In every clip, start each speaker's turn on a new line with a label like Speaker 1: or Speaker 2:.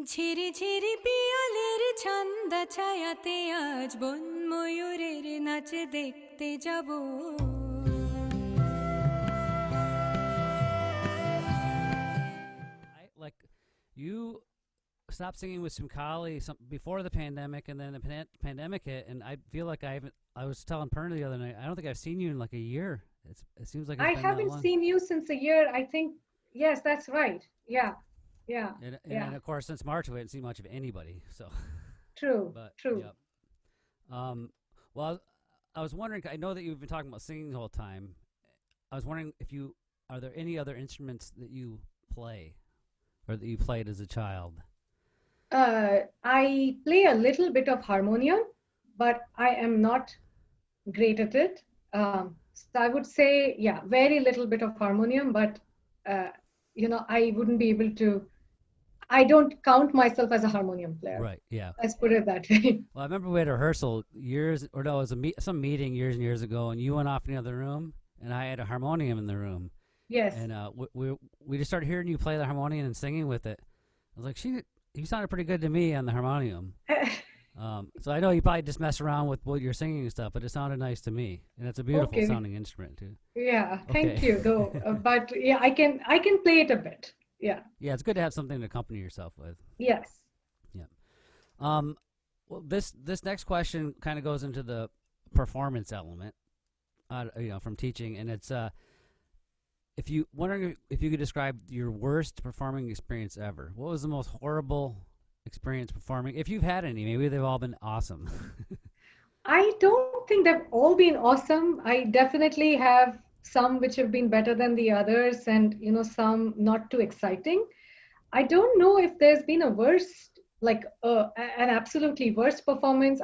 Speaker 1: ঝিরি ঝিরি পিয়ালের ছন্দ ছায়াতে আজ বন ময়ূরের নাচ দেখতে যাব।
Speaker 2: Like, you stopped singing with Simkali before the pandemic, and then the pandemic hit, and I feel like I was telling Perna the other night, I don't think I've seen you in like a year. It seems like
Speaker 3: I
Speaker 2: it's been that
Speaker 3: haven't
Speaker 2: long.
Speaker 3: seen you since a year, I think. Yes, that's right. Yeah. Yeah.
Speaker 2: And of course, since March, we hadn't seen much of anybody. So,
Speaker 3: True.
Speaker 2: but
Speaker 3: True.
Speaker 2: yep. Well, I was wondering. I know that you've been talking about singing the whole time. I was wondering if are there any other instruments that you play, or that you played as a child?
Speaker 3: I play a little bit of harmonium, but I am not great at it. So I would say, yeah, very little bit of harmonium, but I wouldn't be able to. I don't count myself as a harmonium player.
Speaker 2: Right. Yeah.
Speaker 3: Let's put it that way.
Speaker 2: Well, I remember we had a rehearsal it was some meeting years and years ago, and you went off in the other room, and I had a harmonium in the room.
Speaker 3: Yes.
Speaker 2: And we just started hearing you play the harmonium and singing with it. I was like, you sounded pretty good to me on the harmonium. So I know you probably just mess around with what you're singing and stuff, but it sounded nice to me, and it's a beautiful sounding instrument too.
Speaker 3: Yeah, thank you though. But yeah, I can play it a bit. Yeah.
Speaker 2: Yeah, it's good to have something to accompany yourself with.
Speaker 3: Yes.
Speaker 2: Yeah. Well, this next question kind of goes into the performance element, from teaching, and it's wondering if you could describe your worst performing experience ever. What was the most horrible experience performing? If you've had any, maybe they've all been awesome.
Speaker 3: I don't think they've all been awesome. I definitely have some which have been better than the others, and some not too exciting. I don't know if there's been a worst, like an absolutely worst performance.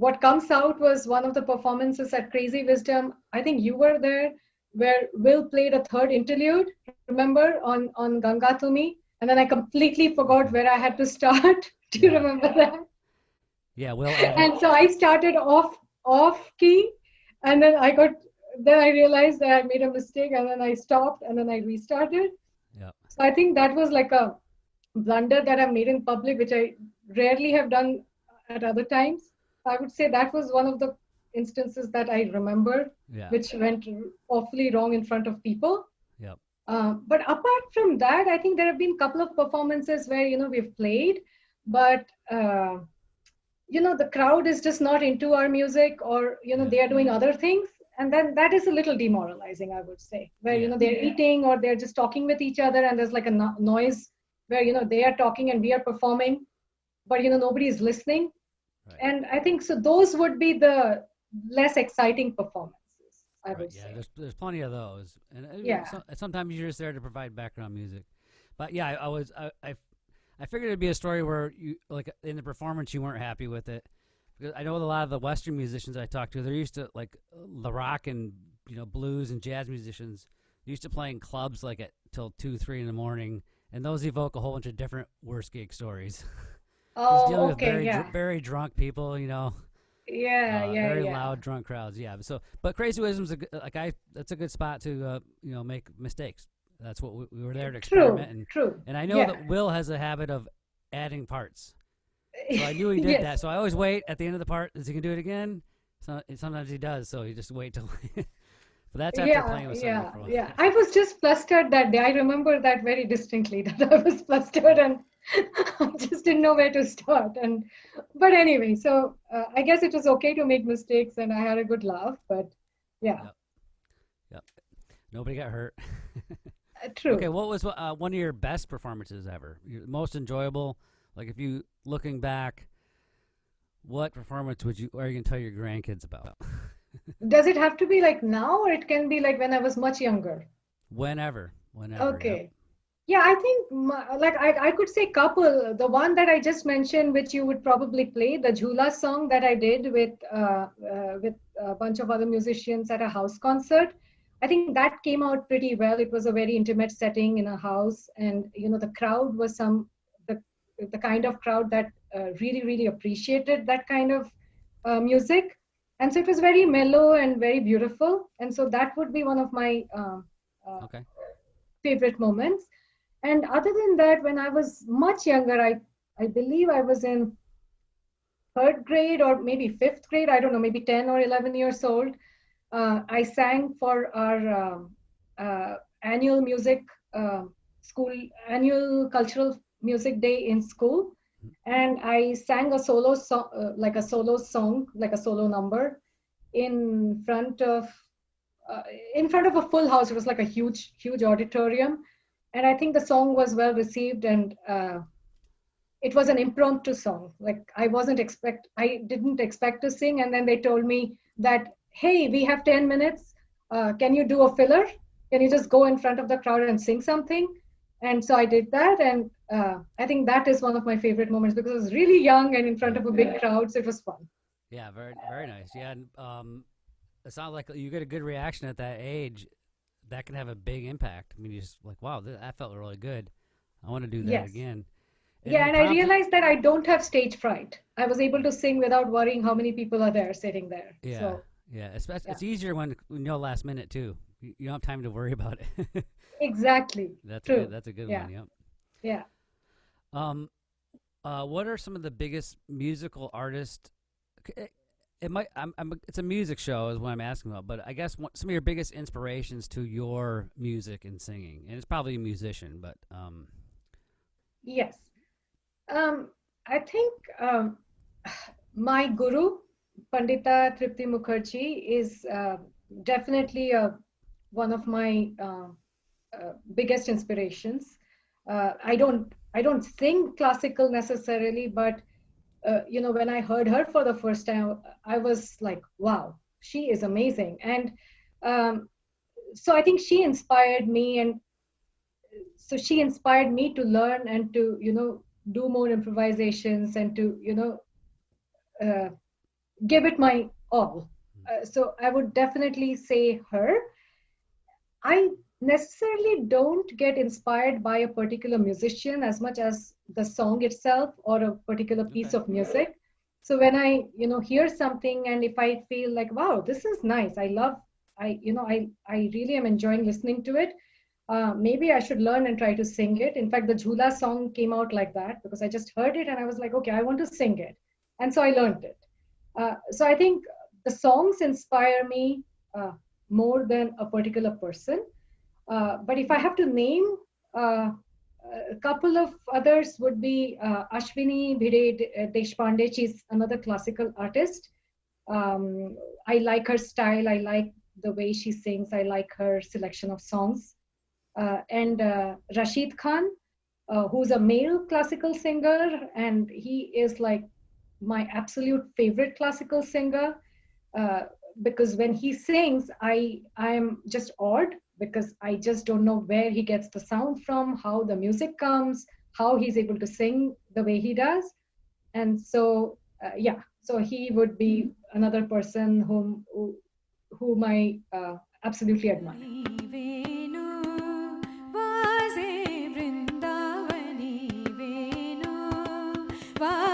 Speaker 3: What comes out was one of the performances at Crazy Wisdom. I think you were there, where Will played a third interlude, remember, on Ganga Tumi, and then I completely forgot where I had to start. Do you remember that?
Speaker 2: Yeah, Will.
Speaker 3: And so I started off key, and then I realized that I made a mistake, and then I stopped, and then I restarted.
Speaker 2: Yeah.
Speaker 3: So I think that was like a blunder that I've made in public, which I rarely have done at other times. I would say that was one of the instances that I remember, which went awfully wrong in front of people.
Speaker 2: Yeah.
Speaker 3: But apart from that, I think there have been a couple of performances where we've played, but the crowd is just not into our music, or they are doing other things, and then that is a little demoralizing, I would say, where they're eating, or they're just talking with each other, and there's like a noise where they are talking and we are performing, but nobody is listening. Right. And I think so those would be the less exciting performances, I would say.
Speaker 2: Yeah, there's plenty of those, and sometimes you're just there to provide background music. But yeah, I figured it'd be a story where you, like, in the performance, you weren't happy with it, because I know a lot of the Western musicians I talk to, they're used to, like, the rock and blues and jazz musicians, they're used to playing clubs like at till 2-3 in the morning, and those evoke a whole bunch of different worst gig stories.
Speaker 3: Oh,
Speaker 2: dealing
Speaker 3: okay,
Speaker 2: with very drunk people, very loud drunk crowds. Yeah. So, but Crazy Wisdom's that's a good spot to make mistakes. That's what we were there to experiment.
Speaker 3: True.
Speaker 2: And I know that Will has a habit of adding parts. So I knew he did that. So I always wait at the end of the part. Is he gonna do it again? So sometimes he does. So you just wait till. But that's after playing with somebody for a while.
Speaker 3: Yeah. I was just flustered that day. I remember that very distinctly. That I was flustered and I just didn't know where to start. But anyway, so I guess it was okay to make mistakes, and I had a good laugh. But yeah.
Speaker 2: Yep. Nobody got hurt.
Speaker 3: True.
Speaker 2: Okay, what was one of your best performances ever? Your most enjoyable? Like, if you looking back, what performance are you going to tell your grandkids about?
Speaker 3: Does it have to be like now, or it can be like when I was much younger?
Speaker 2: Whenever.
Speaker 3: Okay. Yep. Yeah, I think I could say couple. The one that I just mentioned, which you would probably play, the Jhula song that I did with a bunch of other musicians at a house concert. I think that came out pretty well. It was a very intimate setting in a house, and the crowd was the kind of crowd that really, really appreciated that kind of music. And so it was very mellow and very beautiful. And so that would be one of my favorite moments. And other than that, when I was much younger, I believe I was in third grade or maybe fifth grade, I don't know, maybe 10 or 11 years old. I sang for our annual music school, annual cultural music day in school. And I sang a solo song, like a solo number in front of a full house. It was like a huge auditorium. And I think the song was well received, and it was an impromptu song. Like I didn't expect to sing. And then they told me that, hey, we have 10 minutes. Can you do a filler? Can you just go in front of the crowd and sing something? And so I did that. And I think that is one of my favorite moments, because I was really young and in front of a big crowd. So it was fun.
Speaker 2: Yeah, very, very nice. Yeah. And it sounds like you get a good reaction at that age. That can have a big impact. I mean, you're just like, wow, that felt really good. I want to do that
Speaker 3: Yes.
Speaker 2: again.
Speaker 3: And I realized that I don't have stage fright. I was able to sing without worrying how many people are there sitting there.
Speaker 2: Yeah,
Speaker 3: so,
Speaker 2: yeah. Especially, it's easier when you know last minute too. You don't have time to worry about it.
Speaker 3: Exactly.
Speaker 2: That's
Speaker 3: true.
Speaker 2: That's a good
Speaker 3: Yeah.
Speaker 2: one. Yep.
Speaker 3: Yeah.
Speaker 2: What are some of the biggest musical artists? It's a music show is what I'm asking about, but I guess some of your biggest inspirations to your music and singing, and it's probably a musician, but
Speaker 3: Yes. I think my guru, Pandita Tripti Mukherjee, is definitely one of my biggest inspirations. I don't sing classical necessarily, but when I heard her for the first time, I was like, wow, she is amazing. And so I think she inspired me, and so she inspired me to learn and to do more improvisations and to uh, give it my all. So I would definitely say her. I necessarily don't get inspired by a particular musician as much as the song itself or a particular piece of music. So when I hear something, and if I feel like, wow, this is nice, I really am enjoying listening to it, maybe I should learn and try to sing it. In fact, the Jhula song came out like that, because I just heard it and I was like, okay, I want to sing it. And so I learned it. So I think the songs inspire me more than a particular person. But if I have to name a couple of others, would be Ashwini Bhide Deshpande. She's another classical artist. I like her style. I like the way she sings. I like her selection of songs. And Rashid Khan, who's a male classical singer, and he is like my absolute favorite classical singer, because when he sings, I'm just awed, because I just don't know where he gets the sound from, how the music comes, how he's able to sing the way he does. And so so he would be another person whom I absolutely admire.
Speaker 1: Wow.